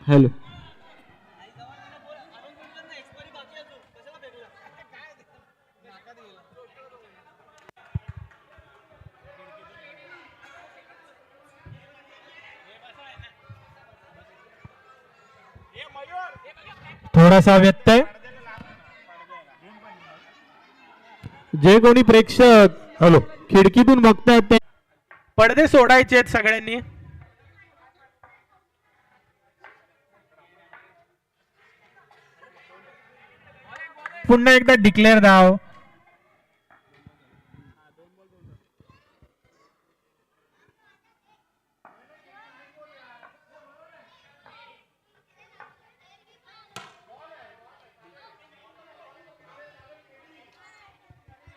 Hello थोडासा व्यत्यय. जे कोणी प्रेक्षक हॅलो खिडकीतून बघतायत ते पडदे सोडायचे आहेत सगळ्यांनी. पुन्हा एकदा डिक्लेअर धाव.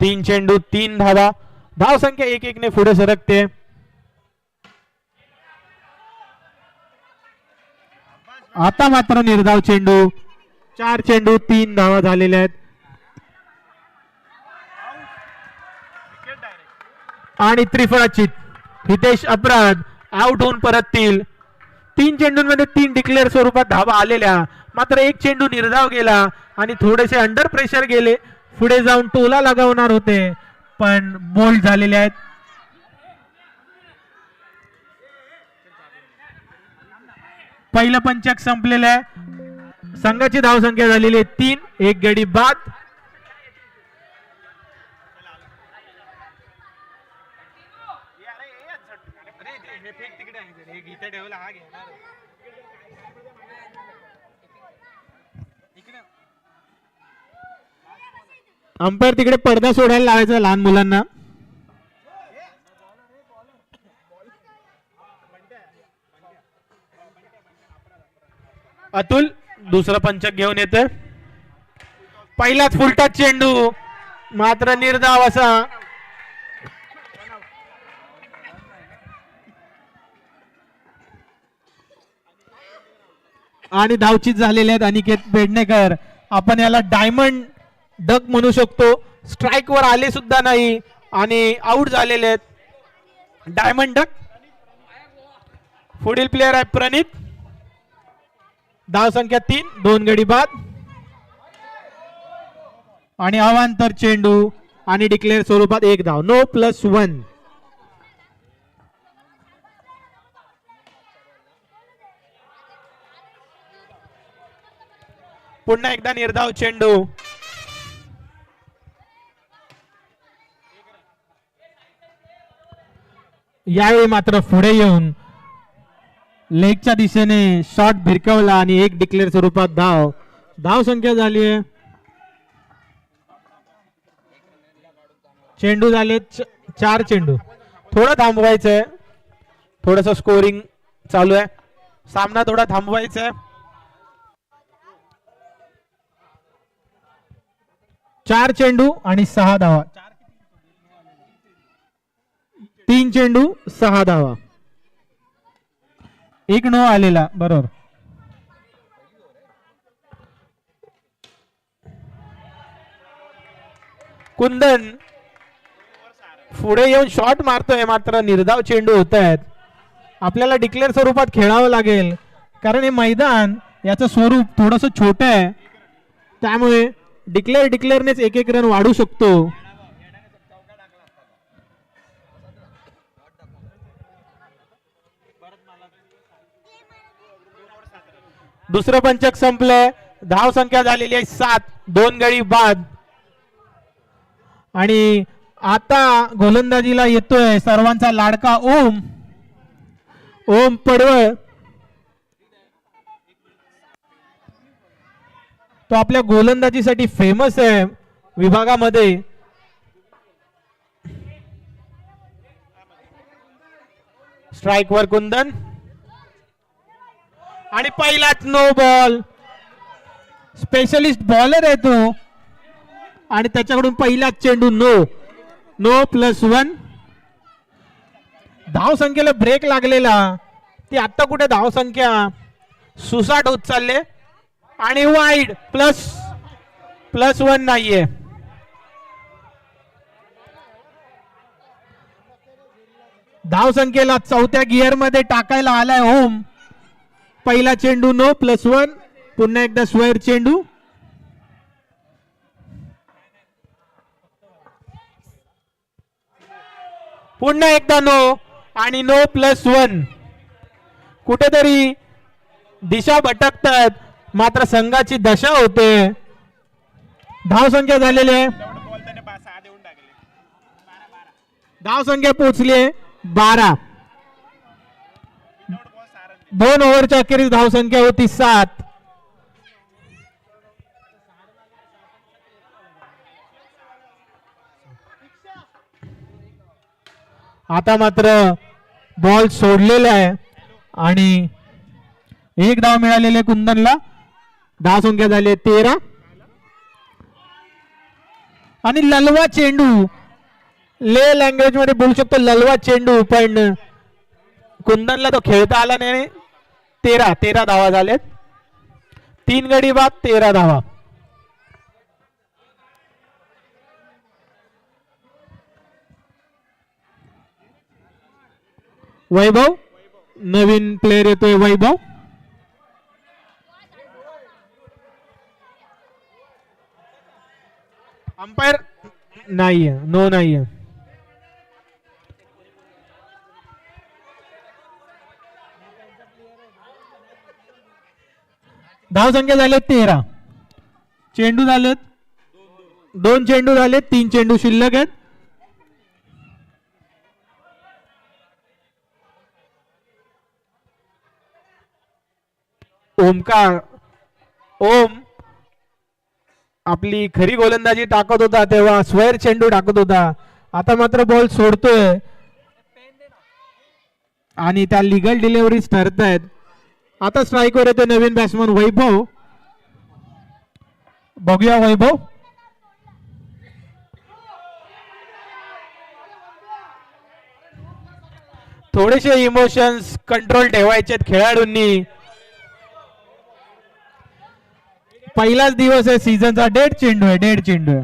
तीन चेंडू 3 धावा. धाव संख्या 1-1 ने पुढे सरकते. आता मात्र निर्धाव चेंडू. 4 चेंडू 3 धावा झालेल्या आहेत. आणि त्रिफळाचित हितेश अपराध आउट होऊन परततील. 3 चेंडूंमध्ये 3 डिक्लेअर स्वरूपात धावा आलेल्या, मात्र एक चेंडू निर्धाव गेला आणि थोडेसे अंडर प्रेशर गेले. पुढे जाऊन टोला लगावणार होते पण बोल्ड झालेले आहेत. पहिलं पंचक संपलेलं आहे. संघाची धावसंख्या झालेली आहे 3. एक गडी बाद. अंपायर तिकडे पडदा सोडायला लावायचा लहान मुलांना. अतुल दुसरा पंचक घेऊन येते. पहिलाच फुलटा चेंडू मात्र निर्धाव असा. आणि धावचीत झालेले आहेत अनिकेत बेडणेकर. आपण याला डायमंड डक म्हणू शकतो. स्ट्राइक वर आले सुद्धा नाही आणि आउट झालेले आहेत. Diamond duck. पुढील प्लेयर आहे प्रणित. धाव संख्या 3. 2 गडी बाद. आणि अवांतर चेंडू आणि डिक्लेअर स्वरूपात 1 धाव. नो +1. पुन्हा एकदा निर्धाव चेंडू. यावेळी मात्र पुढे येऊन लेगच्या दिशेने शॉट भिरकवला आणि 1 डिक्लेअर स्वरूपात धाव. धाव संख्या झाली आहे. चेंडू झाले 4 चेंडू. थोडं थांबवायचंय. थोडस स्कोरिंग चालू आहे. सामना थोडा थांबवायचा आहे. 4 चेंडू आणि 6 धावा. 3 चेंडू 6 धावा. 1 नो आलेला बरोबर. कुंदन पुढे येऊन शॉट मारतोय मात्र निर्धाव चेंडू होत आहेत. आपल्याला डिक्लेअर स्वरूपात खेळावं लागेल कारण हे मैदान याचं स्वरूप थोडस छोट आहे. त्यामुळे डिक्लेअरनेच 1-1 रन वाढू शकतो. दुसरं पंचक संपलंय. धाव संख्या झालेली आहे 7. 2 गडी बाद. आणि आता गोलंदाजीला येतोय सर्वांचा लाडका ओम पडवळ. तो आपल्या गोलंदाजीसाठी फेमस आहे विभागामध्ये. स्ट्राइक वर कुंदन आणि पहिलाच नो बॉल. स्पेशलिस्ट बॉलर आहे तो आणि त्याच्याकडून पहिलाच चेंडू. नो +1. धाव संख्येला ब्रेक लागलेला. ती आता कुठे धाव संख्या सुसाट होत चालले. आणि वाईड +1 नाहीये. धाव संख्येला चौथ्या गिअर मध्ये टाकायला आलाय ओम. पहिला चेंडू नो +1. पुन्हा एकदा स्क्वेअर चेंडू. पुन्हा एकदा नो आणि नो +1. कुठेतरी दिशा भटकतात मात्र संघाची दशा होते. धाव संख्या झालेली आहे, धाव संख्या पोहोचली 12. 2 ओव्हरच्या अखेरीस धाव संख्या होती 7. आता मात्र बॉल सोडलेला आहे आणि एक धाव मिळालेले कुंदनला. धाव संख्या झाली 13. आणि ललवा चेंडू, ले लँग्वेज मध्ये बोलू शकतो ललवा चेंडू, पण कुंदनला तो खेळता आला नाही. 13 धावा झालेत. 3 गडी बाद 13 धावा. वैभव, नवीन प्लेयर येतोय वैभव. अंपायर नाहीये, नो नाहीये. धाव संख्या झाले 13. चेंडू झालेत 2 चेंडू झालेत, 3 चेंडू शिल्लक आहेत. ओमकार, ओम आपली खरी गोलंदाजी टाकत होता तेव्हा स्क्वेअर चेंडू टाकत होता. आता मात्र बॉल सोडतोय आणि त्या लिगल डिलिव्हरीज ठरत आहेत. आता स्ट्राईकवर येतो नवीन बॅट्समन वैभव. बघूया वैभव. थोडेसे इमोशन्स कंट्रोल ठेवायचे खेळाडूंनी. पहिलाच दिवस आहे सीझनचा. 1.5 चेंडू आहे, 1.5 चेंडू आहे.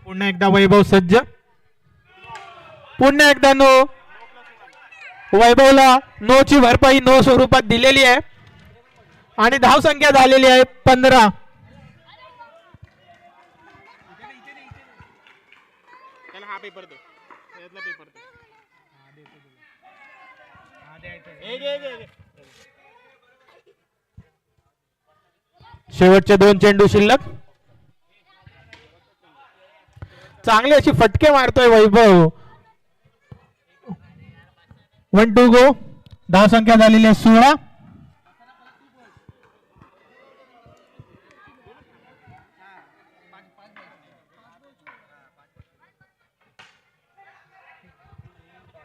पुन्हा एकदा वैभव सज्ज. पुन्हा एकदा नो. वैभवला नो ची भरपाई नो स्वरूपात दिलेली आहे आणि धाव संख्या झालेली आहे 15. शेवटचे 2 चेंडू शिल्लक. चांगले अशी फटके मारतोय वैभव. 1 2 गो. धाव संख्या झालेली आहे 16.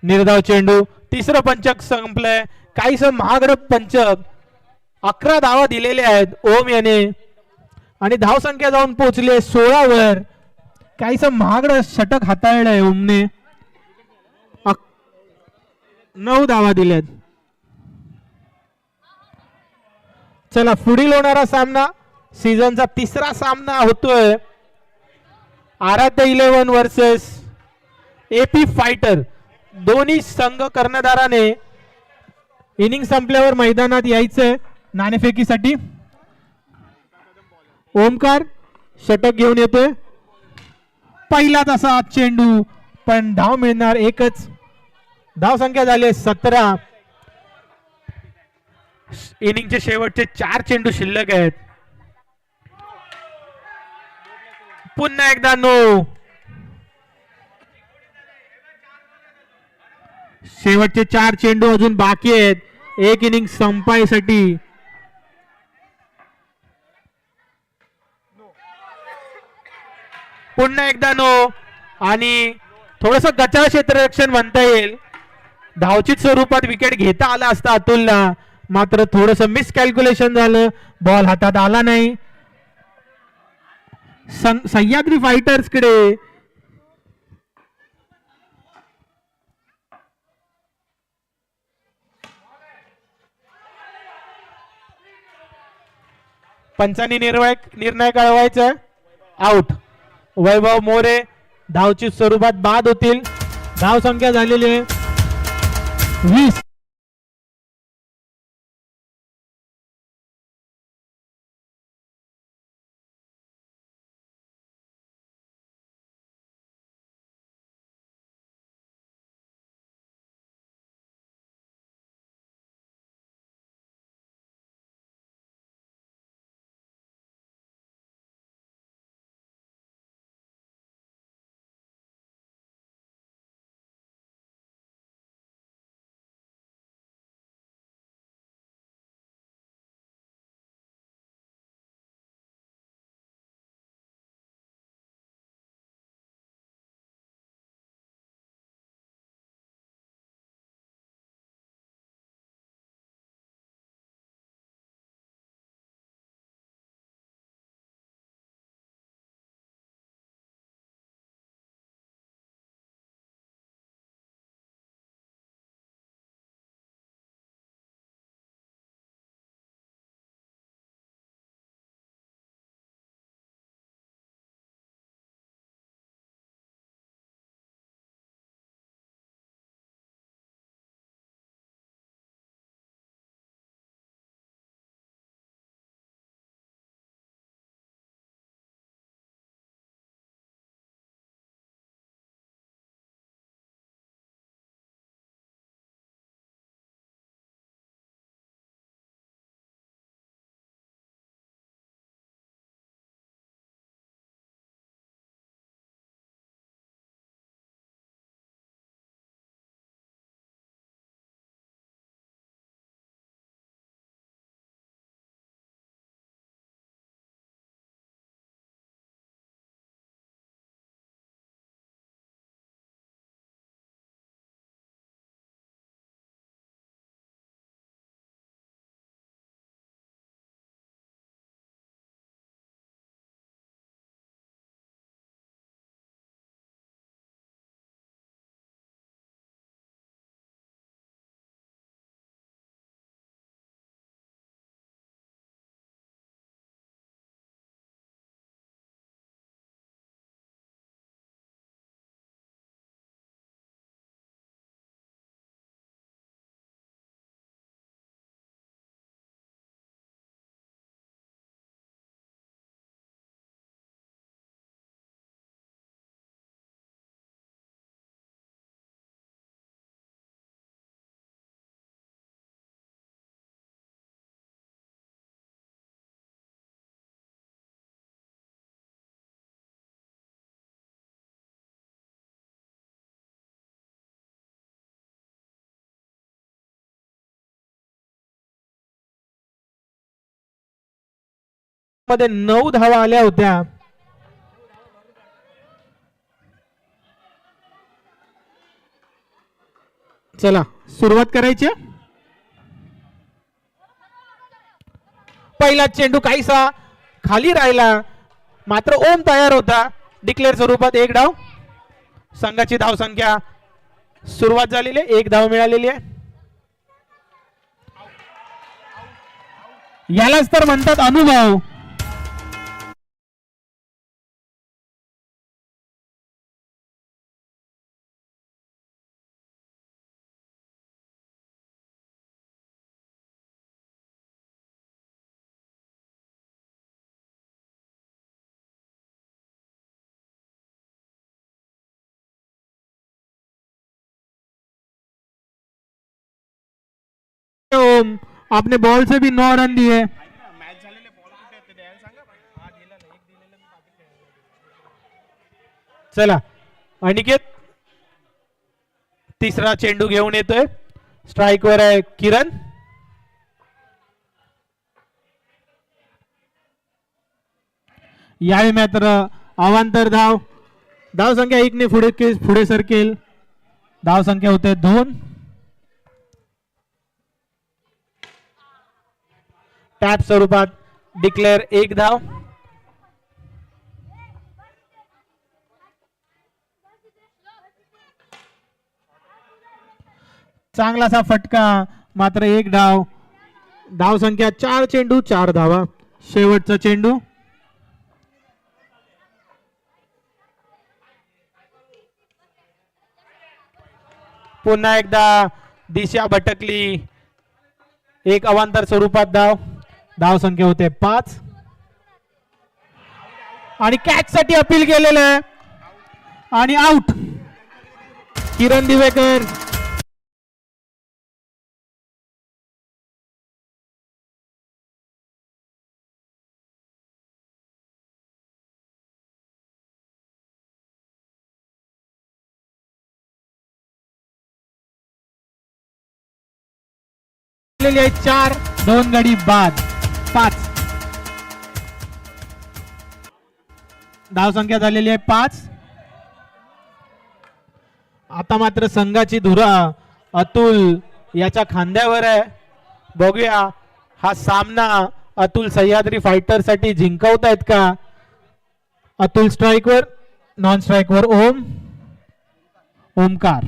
निर्धाव चेंडू. तिसरं पंचक संपलंय. काहीस महागड पंचक. 11 धावा दिलेल्या आहेत ओम याने आणि धाव संख्या जाऊन पोहोचली आहे 16 वर. काहीस महागड षटक हाताळलंय ओमने. 9 धावा दिल्यात. चला पुढील होणारा सामना सीझनचा 3रा सामना होतोय. आराध्य 11 वर्सेस एपी फायटर. दोन्ही संघ कर्णधाराने इनिंग संपल्यावर मैदानात यायचंय नाणेफेकीसाठी. ओमकार षटक घेऊन येतोय. पहिला तसा चेंडू, पण धाव मिळणार एकच. धाव संख्या झाली 17. इनिंगचे शेवटचे 4 चेंडू शिल्लक आहेत. पुन्हा एकदा नो. शेवटचे 4 चेंडू अजून बाकी आहेत एक इनिंग संपायसाठी. पुन्हा एकदा नो आणि थोडस गचाळ क्षेत्ररक्षण म्हणता येईल. धावचित स्वरूपात विकेट घेता आला असता अतुलला, मात्र थोडस मिसकॅल्क्युलेशन झालं. बॉल हातात आला नाही. सह्याद्री फायटर्स कडे पंचांनी निर्णय कळवायचा. आउट. वैभव मोरे धावची स्वरूपात बाद होतील. धाव संख्या झालेली आहे 20. मध्ये 9 धावा आल्या होत्या. चला सुरुवात करायची. पहिला चेंडू काहीसा खाली राहिला मात्र ओम तयार होता. डिक्लेअर स्वरूपात 1 धाव. संघाची धाव संख्या सुरुवात झालेली आहे. 1 धाव मिळालेली आहे. यालाच तर म्हणतात अनुभव. आपने बॉल से भी 9 रन दिए. चला अनिकेत तिसरा चेंडू घेऊन येतोय. स्ट्राइक वर आहे किरण. यावेळी मात्र अवांतर धाव. धाव संख्या 1 ने पुढे सरकेल. धाव संख्या होते 2. टॅप स्वरूपात डिक्लेअर 1 धाव. चांगलासा फटका मात्र 1 धाव. धाव संख्या 4 चेंडू 4 धावा. शेवटचा चेंडू. पुन्हा एकदा दिशा भटकली. एक अवांतर स्वरूपात धाव. धाव संख्या होते 5 आणि कॅच साठी अपील केलेलं आहे आणि आउट. किरण दिवेकर. आहे 4 2 गडी बाद 5. धाव संख्या झालेली आहे 5. आता मात्र संघाची धुरा अतुल याच्या खांद्यावर आहे. बघूया हा सामना अतुल सह्याद्री फायटर साठी जिंकवतायत का. अतुल स्ट्राईकवर. नॉन स्ट्राईकवर ओमकार.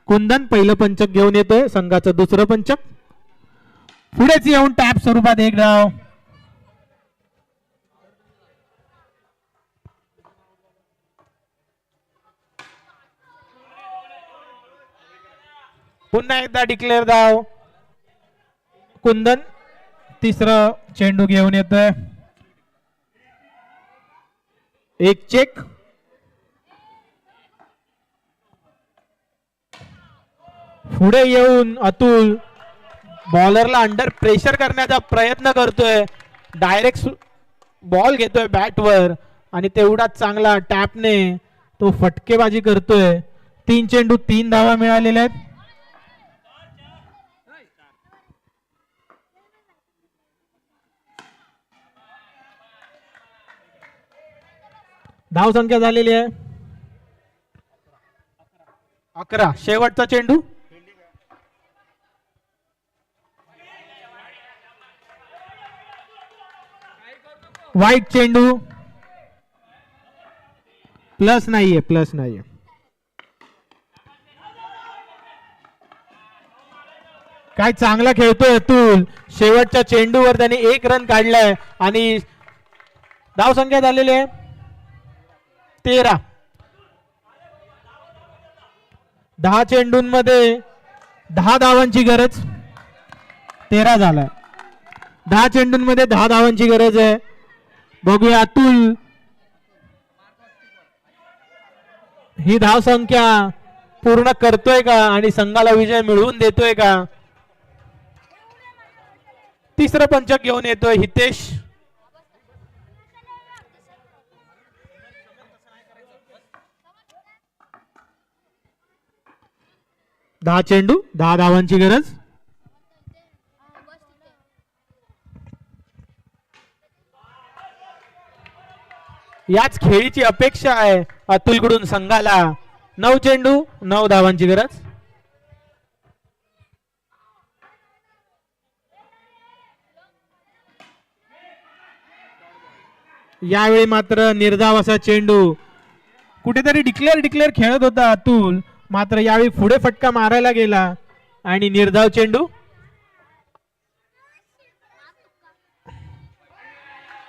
कुंदन पहिलं पंचक घेऊन येतोय. संघाचं दुसरं पंचक. पुढेच येऊन टॅप स्वरूपात एक धाव. पुन्हा एकदा डिक्लेअर धाव. कुंदन तिसरं चेंडू घेऊन येतोय. एक चेक. पुढे येऊन अतुल बॉलरला अंडर प्रेशर करण्याचा प्रयत्न करतोय. डायरेक्ट बॉल घेतोय बॅटवर आणि तेवढाच चांगला टॅपने तो फटकेबाजी करतोय. 3 चेंडू 3 धावा मिळालेल्या आहेत. धाव संख्या झालेली आहे 11. शेवटचा चेंडू. वाईट चेंडू. प्लस नाहीये. काय चांगला खेळतोय अतुल. शेवटच्या चेंडूवर त्याने 1 रन काढलाय आणि धाव संख्या झालेली आहे 13. 10 चेंडूंमध्ये 10 धावांची गरज. 13 झालाय. 10 चेंडूंमध्ये 10 धावांची गरज आहे. बघूया अतुल ही धाव संख्या पूर्ण करतोय का आणि संघाला विजय मिळवून देतोय का. तिसरं पंचक घेऊन येतोय हितेश. दहा चेंडू 10 धावांची गरज. याच खेळीची अपेक्षा आहे अतुलकडून संघाला. 9 चेंडू 9 धावांची गरज. यावेळी मात्र निर्धाव असा चेंडू. कुठेतरी डिक्लेअर खेळत होता अतुल, मात्र यावेळी पुढे फटका मारायला गेला आणि निर्धाव चेंडू.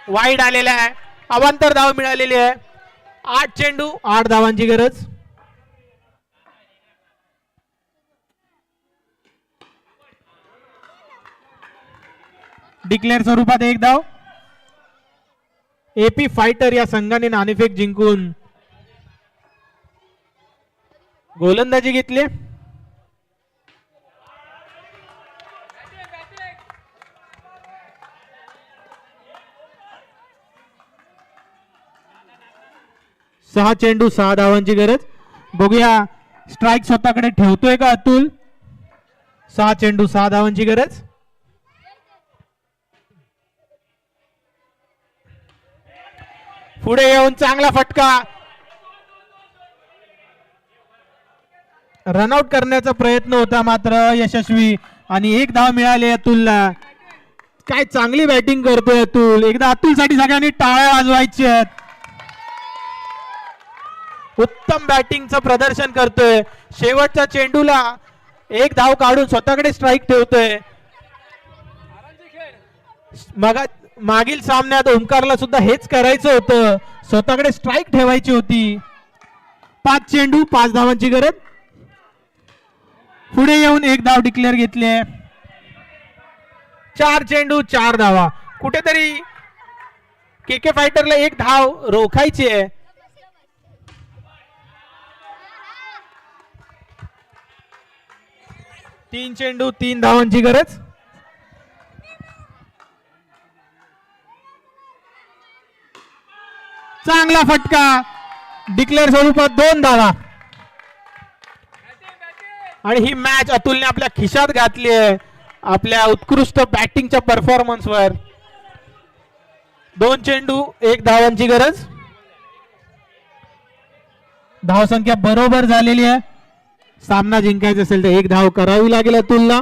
वाईड आलेला आहे. अवांतर धाव मिळालेली आहे. 8 चेंडू 8 धावांची गरज. डिक्लेअर स्वरूपात 1 धाव. एपी फायटर या संघाने नाणेफेक जिंकून गोलंदाजी घेतली. सहा चेंडू 6 धावांची गरज. बघूया स्ट्राइक स्वतःकडे ठेवतोय का अतुल. 6 चेंडू 6 धावांची गरज. पुढे येऊन चांगला फटका. रनआउट करण्याचा प्रयत्न होता मात्र यशस्वी आणि 1 धाव मिळाली अतुलला. काय चांगली बॅटिंग करतोय अतुल. एकदा अतुल साठी सगळ्यांनी टाळ्या वाजवायच्या. उत्तम बॅटिंगचं प्रदर्शन करतोय. शेवटच्या चेंडूला 1 धाव काढून स्वतःकडे स्ट्राइक ठेवतोय. मग मागील सामन्यात ओमकारला सुद्धा हेच करायचं होतं, स्वतःकडे स्ट्राईक ठेवायची होती. 5 चेंडू 5 धावांची गरज. पुढे येऊन 1 धाव डिक्लेअर घेतली. 4 चेंडू 4 धावा. कुठेतरी केके फायटरला 1 धाव रोखायची आहे. तीन चेंडू 3 धावांची गरज. चांगला फटका, डिक्लेअर स्वरूपात 2 धावा. आणि ही मॅच अतुलने आपल्या खिशात घातली आहे आपल्या उत्कृष्ट बॅटिंगच्या परफॉर्मन्सवर. 2 चेंडू 1 धावांची गरज. धावसंख्या बरोबर झालेली आहे. सामना जिंकायचा असेल तर 1 धाव करावी लागेल अतुलला.